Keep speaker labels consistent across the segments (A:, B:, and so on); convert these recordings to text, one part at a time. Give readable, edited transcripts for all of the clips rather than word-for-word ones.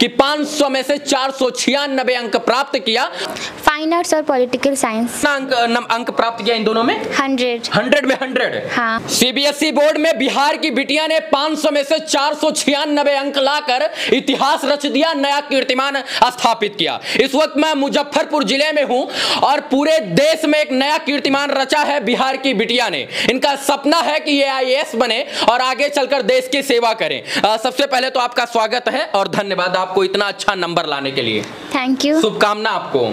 A: कि 500 में से 496 अंक प्राप्त किया।
B: फाइन आर्ट्स और पॉलिटिकल साइंस।
A: कितना अंक प्राप्त किया इन दोनों में?
B: 100
A: में 100।
B: हाँ।
A: सीबीएसई बोर्ड में बिहार की बिटिया ने 500 में से 496 अंक लाकर इतिहास रच दिया, नया कीर्तिमान स्थापित किया। इस वक्त मैं मुजफ्फरपुर जिले में हूं और पूरे देश में एक नया कीर्तिमान रचा है बिहार की बिटिया ने। इनका सपना है कि ये आईएएस बने और आगे चलकर देश की सेवा करें। सबसे पहले तो आपका स्वागत है और धन्यवाद आपको इतना अच्छा नंबर लाने के लिए।
B: Thank you.
A: शुभकामना आपको।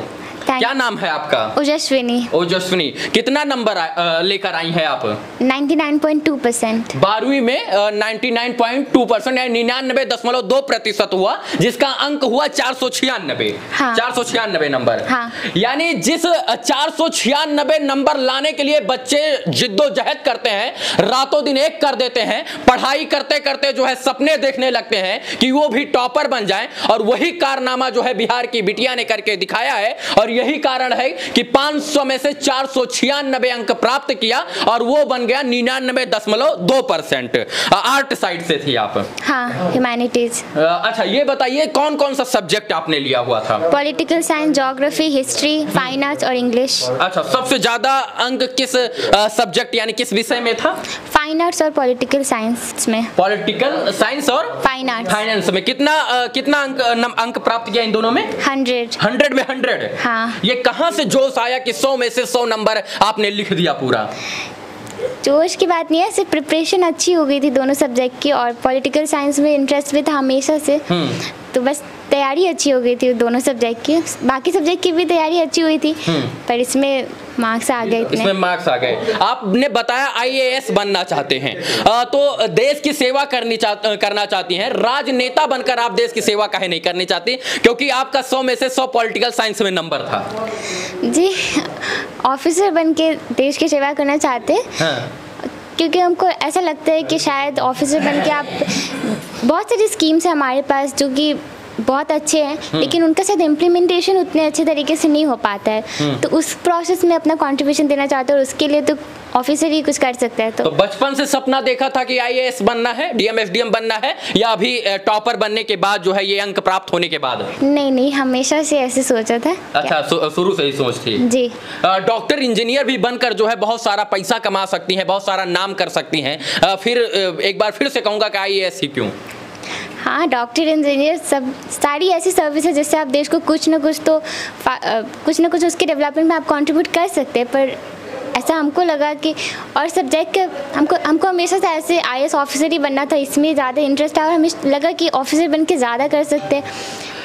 A: क्या नाम है आपका?
B: ओजस्विनी।
A: ओजस्विनी, कितना नंबर लेकर आई हैं आप?
B: 99.2%।
A: 12वीं में 99.2% यानी 99.2% हुआ, जिसका अंक हुआ 496।
B: हाँ।
A: 496 नंबर।
B: हाँ।
A: यानी जिस 496 नंबर लाने के लिए बच्चे जिद्दोजहद करते हैं, रातों दिन एक कर देते हैं, पढ़ाई करते करते जो है सपने देखने लगते हैं कि वो भी टॉपर बन जाएं, और वही कारनामा जो है बिहार की बिटिया ने करके दिखाया है। और यही कारण है कि 500 में से 496 अंक प्राप्त किया और वो बन गया 99.2%। आर्ट साइड से थी आप?
B: हाँ, ह्यूमैनिटीज।
A: अच्छा, ये बताइए कौन कौन सा सब्जेक्ट आपने लिया हुआ था?
B: Political science, geography, history, fine arts और इंग्लिश।
A: अच्छा, सबसे ज्यादा अंक किस सब्जेक्ट यानी किस विषय में था?
B: फाइन आर्ट्स और पॉलिटिकल साइंस में।
A: पॉलिटिकल साइंस और
B: फाइन आर्ट्स।
A: फाइनेंस में कितना अंक प्राप्त किया इन दोनों में?
B: 100
A: में 100।
B: हाँ।
A: ये कहां से जोश आया कि 100 में से 100 नंबर आपने लिख दिया पूरा?
B: जोश की बात नहीं है, सिर्फ प्रिपरेशन अच्छी हो गई थी दोनों सब्जेक्ट की, और पॉलिटिकल साइंस में इंटरेस्ट भी था हमेशा से, तो बस तैयारी अच्छी हो गई थी दोनों सब्जेक्ट की। बाकी सब्जेक्ट की भी तैयारी अच्छी हुई थी, पर इसमें मार्क्स आ गए।
A: इसमें मार्क्स आ गए। आपने बताया आईएएस बनना चाहते हैं, तो देश की सेवा करना चाहती हैं। राजनेता बनकर आप देश की सेवा काहे नहीं करनी चाहती? क्योंकि आपका 100 में से 100 पॉलिटिकल साइंस में नंबर था।
B: जी, ऑफिसर बन के देश की सेवा करना चाहते हैं।
A: हाँ।
B: क्योंकि हमको ऐसा लगता है कि शायद ऑफिसर बन के आप, बहुत सारी स्कीम्स है हमारे पास जो कि बहुत अच्छे हैं, लेकिन उनका शायद इम्प्लीमेंटेशन उतने अच्छे तरीके से नहीं हो पाता है, तो उस प्रोसेस में अपना कंट्रीब्यूशन देना चाहते हैं, और उसके लिए तो ऑफिसर ही कुछ कर सकता है। तो
A: बचपन से सपना देखा था कि आईएएस बनना है, डीएम एसडीएम बनना है, या अभी टॉपर बनने के बाद जो है ये अंक प्राप्त होने के बाद?
B: नहीं, हमेशा से ऐसे सोचा था।
A: अच्छा, शुरू से ही सोच थी
B: जी।
A: डॉक्टर इंजीनियर भी बनकर जो है बहुत सारा पैसा कमा सकती हैं, बहुत सारा नाम कर सकती हैं। फिर एक बार फिर से कहूंगा कि आईएएस ही क्यों?
B: हाँ, डॉक्टर इंजीनियर सब सारी ऐसी सर्विस है जिससे आप देश को कुछ ना कुछ उसके डेवलपमेंट में आप कंट्रीब्यूट कर सकते हैं। पर ऐसा हमको लगा कि और सब्जेक्ट के हमको हमेशा से ऐसे आईएएस ऑफिसर ही बनना था, इसमें ज़्यादा इंटरेस्ट आया और हमें लगा कि ऑफिसर बन के ज़्यादा कर सकते हैं।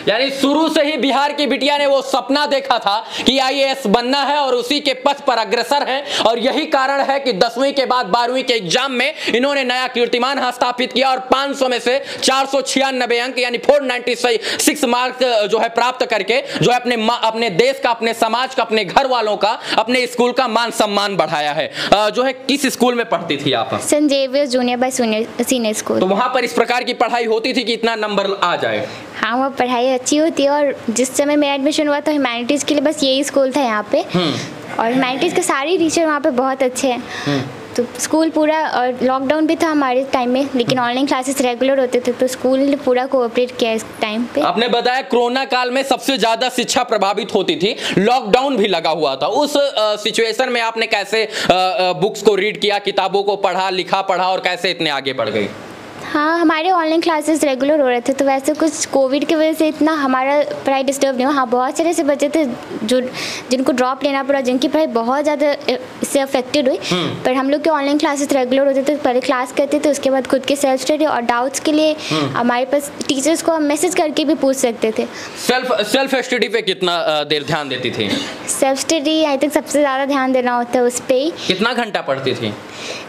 A: यानी शुरू से ही बिहार की बिटिया ने वो सपना देखा था कि आईएएस बनना है और उसी के पथ पर अग्रसर है, और यही कारण है कि 10वीं के बाद 12वीं के एग्जाम में इन्होंने नया कीर्तिमान स्थापित किया और 500 में से 496 अंक यानी 496 मार्क जो है प्राप्त करके जो है अपने देश का, अपने समाज का, अपने घर वालों का, अपने स्कूल का मान सम्मान बढ़ाया है। जो है किस स्कूल में पढ़ती थी आप?
B: Saint Xavier's junior by senior school.
A: तो वहां पर इस प्रकार की पढ़ाई होती थी कि इतना नंबर आ जाए?
B: हाँ, वो पढ़ाई अच्छी होती है, और जिस समय मेरा एडमिशन हुआ तो ह्यूमैनिटीज़ के लिए बस यही स्कूल था यहाँ पे, और ह्यूमैनिटीज़ के सारे टीचर वहाँ पे बहुत अच्छे हैं। तो स्कूल पूरा, और लॉकडाउन भी था हमारे टाइम में, लेकिन ऑनलाइन क्लासेस रेगुलर होते थे, तो स्कूल ने पूरा कोऑपरेट किया इस टाइम पे।
A: आपने बताया कोरोना काल में सबसे ज्यादा शिक्षा प्रभावित होती थी, लॉकडाउन भी लगा हुआ था। उस सिचुएशन में आपने कैसे बुक्स को रीड किया, किताबों को पढ़ा, लिखा पढ़ा, और कैसे इतने आगे बढ़ गई?
B: हाँ, हमारे ऑनलाइन क्लासेस रेगुलर हो रहे थे, तो वैसे कुछ कोविड की वजह से इतना हमारा पढ़ाई डिस्टर्ब नहीं हुआ। हाँ, बहुत सारे ऐसे बच्चे थे जिनको ड्रॉप लेना पड़ा, जिनकी पढ़ाई बहुत ज़्यादा इससे अफेक्टेड हुई, पर हम लोग के ऑनलाइन क्लासेस रेगुलर होते थे। पहले क्लास करते थे, उसके बाद खुद के सेल्फ स्टडी और डाउट्स के लिए हमारे पास टीचर्स को हम मैसेज करके भी पूछ सकते थे।
A: सेल्फ स्टडी पे कितना देर ध्यान देती थी?
B: सेल्फ स्टडी आई थिंक सबसे ज़्यादा ध्यान देना होता है उस पर ही।
A: कितना घंटा पढ़ती थी?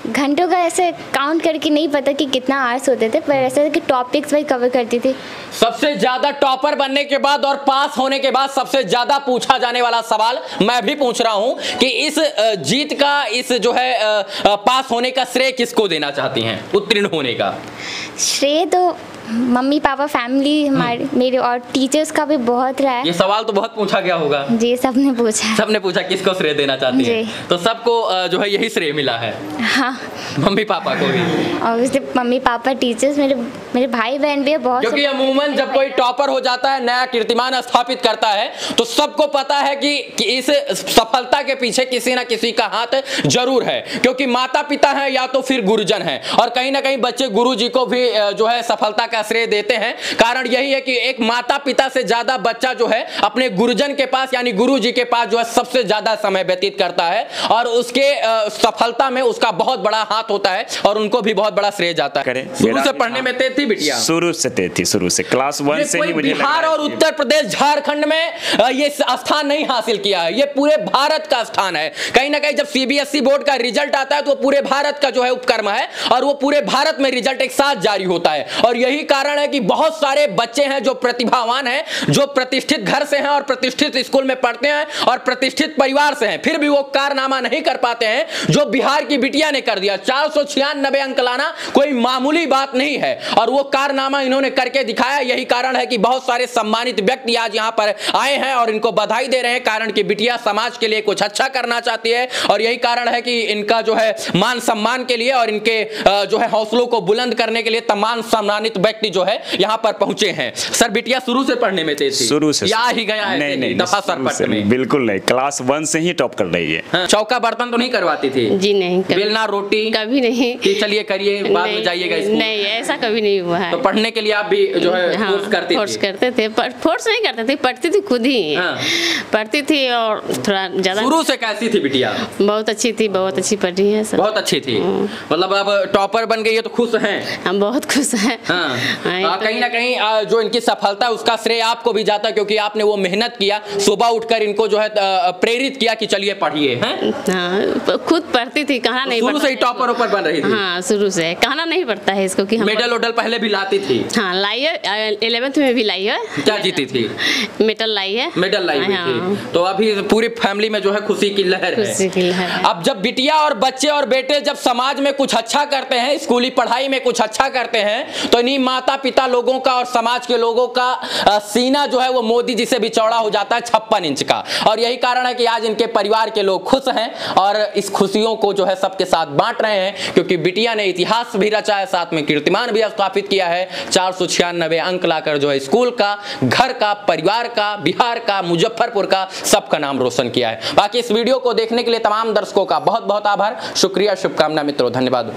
B: घंटों का ऐसे काउंट करके नहीं पता कि कितना आवर्स होते थे, पर ऐसा कि टॉपिक्स वही कवर करती थी। सबसे
A: ज़्यादा टॉपर बनने के बाद और पास होने के बाद सबसे ज़्यादा पूछा जाने वाला सवाल मैं भी पूछ रहा हूं कि इस जीत का, इस जो है पास होने का श्रेय किसको देना चाहती हैं, उत्तीर्ण होने का?
B: श्रेय तो मम्मी पापा फैमिली हमारे मेरे और टीचर्स का भी बहुत रहा है।
A: ये सवाल तो बहुत पूछा गया होगा।
B: जी सबने पूछा।
A: सबने पूछा किसको श्रेय देना चाहती है, तो सबको जो है यही श्रेय मिला है।
B: हाँ
A: मम्मी पापा को भी,
B: ऑब्वियसली मम्मी पापा टीचर्स, मेरे भाई बहन भी है बहुत।
A: क्योंकि अमूमन जब कोई टॉपर हो जाता है, नया कीर्तिमान स्थापित करता है, तो सबको पता है कि इस सफलता के पीछे किसी ना किसी का हाथ जरूर है, क्योंकि माता पिता है या तो फिर गुरुजन है, और कहीं ना कहीं बच्चे गुरुजी को भी जो है सफलता का श्रेय देते हैं। कारण यही है कि एक माता पिता से ज्यादा बच्चा जो है अपने गुरुजन के पास यानी गुरुजी के पास जो है सबसे ज्यादा समय व्यतीत करता है, और उसके सफलता में उसका बहुत बड़ा हाथ होता है, और उनको भी बहुत बड़ा श्रेय जाता है। शुरू से पढ़ने में तेज थी बिटिया?
C: शुरू से तेज थी, शुरू से क्लास 1 से ही मुझे
A: बिहार और उत्तर प्रदेश झारखंड में ये स्थान नहीं हासिल किया है, ये पूरे भारत का स्थान है। कहीं ना कहीं जब सीबीएसई बोर्ड का रिजल्ट आता है तो वो पूरे भारत का जो है उपक्रम है, और वो पूरे भारत में रिजल्ट एक साथ जारी होता है। और यही कारण है कि बहुत सारे बच्चे हैं जो प्रतिभावान हैं, जो प्रतिष्ठित घर से हैं और प्रतिष्ठित स्कूल में पढ़ते हैं और प्रतिष्ठित परिवार से हैं, फिर भी वो कारनामा नहीं कर पाते हैं जो बिहार की बिटिया ने कर दिया। 496 अंक लाना कोई मामूली बात नहीं है, और वो कारनामा इन्होंने करके दिखाया। यही कारण है कि बहुत सारे सम्मानित व्यक्ति आज यहाँ पर आए हैं और इनको बधाई दे रहे हैं, कारण कि बिटिया समाज के लिए कुछ अच्छा करना चाहती है, और यही कारण है कि इनका जो है मान सम्मान के लिए और इनके जो है हौसलों को बुलंद करने के लिए तमाम सम्मानित व्यक्ति जो है यहाँ पर पहुंचे हैं। सर बिटिया शुरू से पढ़ने में तेज थी?
C: शुरू से।
A: या ही गया है
C: नहीं,
A: दफा सरपट में?
C: बिल्कुल नहीं, क्लास 1 से ही टॉप कर रही है।
A: हाँ, चौका बर्तन तो नहीं करवाती थी?
D: जी नहीं,
A: बेलना रोटी
D: कभी नहीं
A: कि चलिए करिए बाद में जाइएगा स्कूल?
D: नहीं, ऐसा कभी नहीं हुआ है।
A: तो पढ़ने के लिए आप भी जो है
D: हाँ,
A: फोर्स करती
D: फोर्स
A: थी?
D: करते थे, फोर्स नहीं करते थे, पढ़ती थी खुद ही।
A: हाँ।
D: पढ़ती थी और थोड़ा ज्यादा।
A: शुरू से कैसी थी बिटिया?
D: बहुत अच्छी थी, बहुत अच्छी पढ़ रही है सब।
A: बहुत अच्छी थी, मतलब अब टॉपर बन गई है तो खुश हैं?
D: हम बहुत खुश हैं।
A: हाँ।
D: तो
A: कहीं ना कहीं जो इनकी सफलता उसका श्रेय आपको भी जाता है, क्योंकि आपने वो मेहनत किया, सुबह उठकर इनको जो है प्रेरित किया कि चलिए पढ़िए।
D: हाँ, खुद पढ़ती थी, कहना नहीं,
A: शुरू से ही टॉपर ऊपर बन रही थी?
D: हाँ, शुरू से कहना नहीं पड़ता है इसको कि
A: मेडल वोडल पहले भी लाती थी?
D: हाँ लाई है, 11th में भी लाई है।
A: क्या जीती थी?
D: मेडल लाई है।
A: मेडल लाई हुई थी। तो अभी पूरी फैमिली में जो है खुशी की लहर है।
D: खुशी की लहर है।
A: अब जब बिटिया और बच्चे और बेटे जब समाज में कुछ अच्छा करते हैं, स्कूली पढ़ाई में कुछ अच्छा करते हैं, तो इन्हीं माता पिता लोगों का और समाज के लोगों का सीना जो है वो मोदी जी से भी चौड़ा हो जाता है 56 इंच का। और यही कारण है कि आज इनके परिवार के लोग खुश हैं और इस खुशियों को जो है सबके साथ बांट रहे हैं, क्योंकि बिटिया ने इतिहास भी रचा है, साथ में कीर्तिमान भी स्थापित किया है। 496 अंक लाकर जो है स्कूल का, घर का, परिवार का, बिहार का, मुजफ्फरपुर का सबका नाम रोशन किया है। बाकी इस वीडियो को देखने के लिए तमाम दर्शकों का बहुत बहुत आभार, शुक्रिया, शुभकामना मित्रों, धन्यवाद।